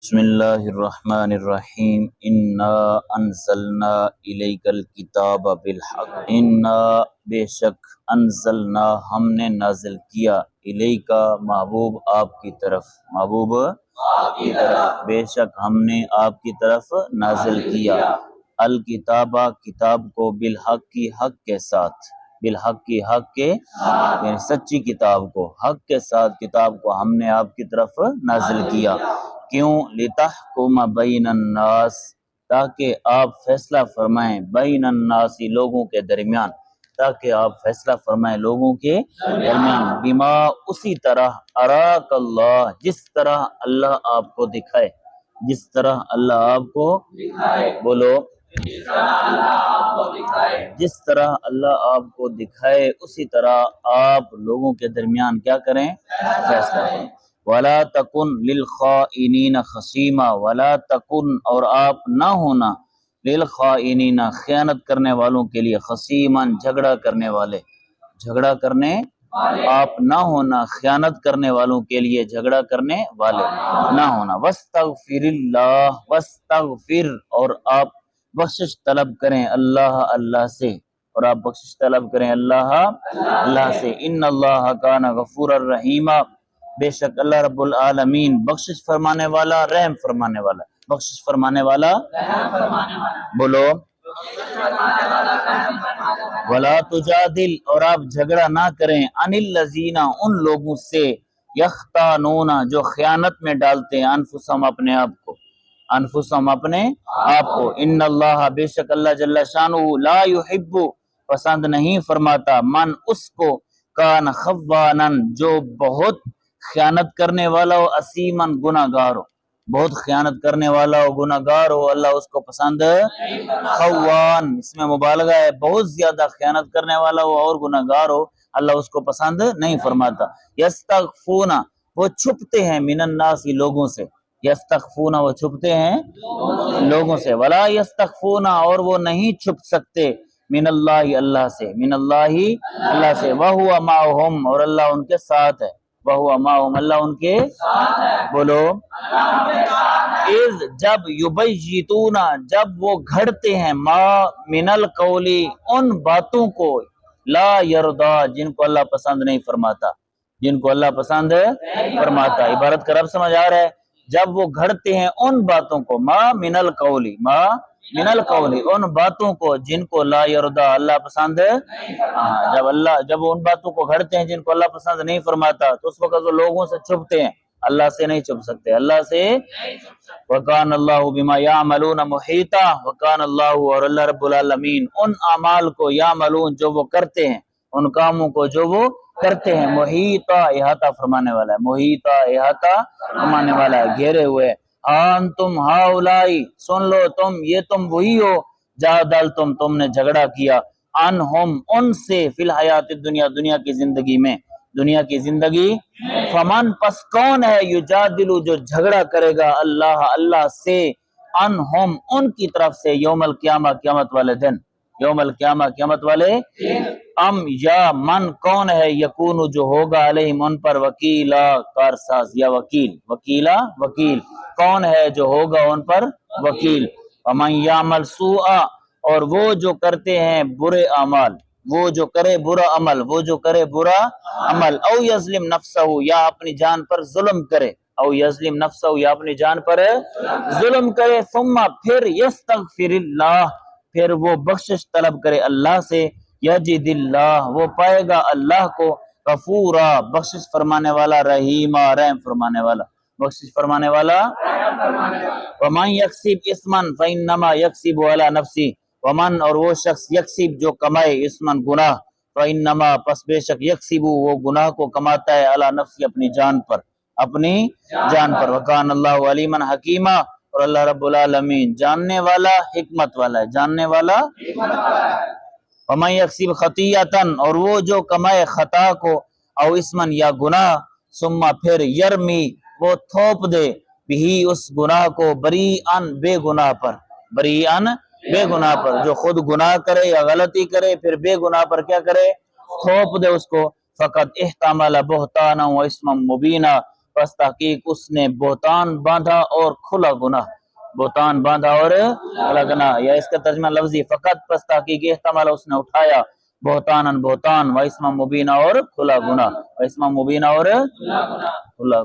بسم اللہ الرحمن الرحیم انا انزلنا الیک الکتاب بالحق انا بے شک انزلنا ہم نے نازل کیا الیک محبوب آپ کی طرف بے شک ہم نے آپ کی طرف نازل کیا الکتاب کتاب کو بالحق کی حق کے ساتھ بالحق کی حق کے یعنی سچی کتاب کو حق کے ساتھ کتاب کو ہم نے آپ کی طرف نازل کیا کیوں لتحکم بین الناس تاکہ آپ فیصلہ فرمائیں بین الناس لوگوں کے درمیان تاکہ آپ فیصلہ فرمائیں لوگوں کے درمیان بما اسی طرح اراک اللہ جس طرح اللہ آپ کو دکھائے جس طرح اللہ آپ کو بولو جس طرح اللہ آپ کو دکھائے اسی طرح آپ لوگوں کے درمیان کیا کریں فیصلہ کریں وَلَا تَكُنْ لِلْخَائِنِينَ خَصِيمًا وَلَا تَكُنْ اور آپ نہ ہونا لِلْخَائِنِينَ خیانت کرنے والوں کے لیے خصیماً جھگڑا کرنے والے جھگڑا کرنے آپ نہ ہونا خیانت کرنے والوں کے لیے جھگڑا کرنے والے نہ ہونا وَاسْتَغْفِرِ اللَّهِ وَاسْتَغْفِرْ اور آپ بخشش طلب کریں اللہ سے اور آپ بخشش طلب کریں اللہ سے ان اللہ کان غفور الرحیم بے شک اللہ رب العالمین بخشش فرمانے والا رحم فرمانے والا بخشش فرمانے والا بولو ولا تجادل اور آپ جھگڑا نہ کریں عن الذین ان لوگوں سے یختانون جو خیانت میں ڈالتے ہیں انفسہم اپنے آپ کو ان اللہ بے شک اللہ جل شانہ لا یحب پسند نہیں فرماتا من اس کو کان خوانا جو بہت خیانت کرنے والا ہو اسیمن گناہگار ہو بہت خیانت کرنے والا ہو گناہگار ہو اللہ اس کو پسند خوان اس میں مبالغہ ہے بہت زیادہ خیانت کرنے والا ہو اور گناہگار ہو اللہ اس کو پسند نہیں فرماتا یستغفون وہ چھپتے ہیں من الناس لوگوں سے یستخفون وہ چھپتے ہیں لوگوں سے ولا یستخفون اور وہ نہیں چھپ سکتے من اللہ اللہ سے وہو معہم اور اللہ ان کے ساتھ ہے وہو معہم اللہ ان کے بولو اذ جب یبیتون جب وہ گھڑتے ہیں ما من القولی ان باتوں کو لا یرضا جن کو اللہ پسند نہیں فرماتا عبارت کا رب سمجھ آ رہا ہے جب وہ گھڑتے ہیں ان باتوں کو ما من القولی ان باتوں کو جن کو لا یرضا اللہ پسند جب وہ ان باتوں کو گھڑتے ہیں جن کو اللہ پسند نہیں فرماتا تو اس وقت وہ لوگوں سے چھپتے ہیں اللہ سے نہیں چھپ سکتے اللہ سے وکان اللہ بما یعملون محیطا وکان اللہ اور اللہ رب العالمین ان اعمال کو یعملون جو وہ کرتے ہیں ان کاموں کو جو وہ کرتے ہیں محیطا احاطہ فرمانے والا ہے گھیرے ہوئے انتم ہاولائی سن لو تم وہی ہو جادلتم تم نے جھگڑا کیا انہم ان سے فی الحیات الدنیا دنیا کی زندگی فمن پس کون ہے یجادلو جو جھگڑا کرے گا اللہ سے انہم ان کی طرف سے یوم القیامہ قیامت والے ام یا من کون ہے یکون جو ہوگا علیہم ان پر وکیلا کارساز یا وکیل کون ہے جو ہوگا ان پر وکیل ومن یعمل سوءا اور وہ جو کرتے ہیں برے اعمال وہ جو کرے برا عمل او یظلم نفسہ یا اپنی جان پر ظلم کرے ثم پھر یستغفر اللہ پھر وہ بخشش طلب کرے اللہ سے یجد اللہ وہ پائے گا اللہ کو غفورا بخشش فرمانے والا رحیما رحم فرمانے والا ومن یکسب اثما فانما یکسب علی نفسہ ومن اور وہ شخص یکسب جو کمائے اسمن گناہ فانما پس بے شک یکسب وہ گناہ کو کماتا ہے علی نفسی اپنی جان پر وکان اللہ علیما حکیما اور اللہ رب العالمین جاننے والا حکمت والا ہے ومن یکسب خطیئتا اور وہ جو کمائے خطا کو او اسمن یا گناہ ثم پھر یرمی وہ تھوپ دے بھی اس گناہ کو بریئن بے گناہ پر جو خود گناہ کرے یا غلطی کرے پھر بے گناہ پر کیا کرے تھوپ دے اس کو فقط احتمل بہتانا و اسما مبینا پس تحقیق اس نے بہتان باندھا اور کھلا گناہ، بہتان باندھا اور کھلا گناہ، یا اس کا ترجمہ لفظی فقط پس تحقیق احتمال اس نے اٹھایا بہتان و اسم مبینہ اور کھلا گناہ، و اسم مبینہ اور کھلا